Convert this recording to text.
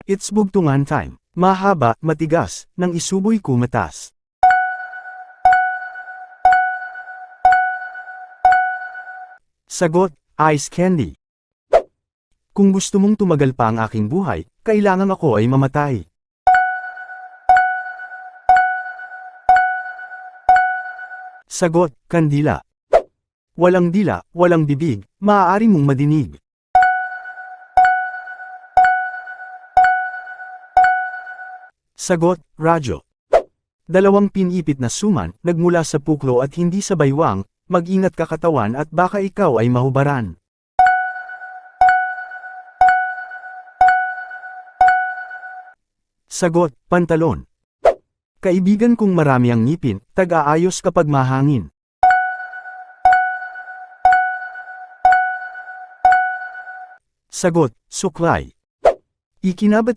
It's bugtungan time. Mahaba, matigas, nang isuboy kumatas. Sagot, ice candy. Kung gusto mong tumagal pa ang aking buhay, kailangan ako ay mamatay. Sagot, kandila. Walang dila, walang bibig, maaari mong madinig. Sagot, radyo. Dalawang pinipit na suman, nagmula sa puklo at hindi sa baywang, mag-ingat ka katawan at baka ikaw ay mahubaran. Sagot, pantalon. Kaibigan kong marami ang ngipin, tag-aayos kapag mahangin. Sagot, suklay. Ikinabat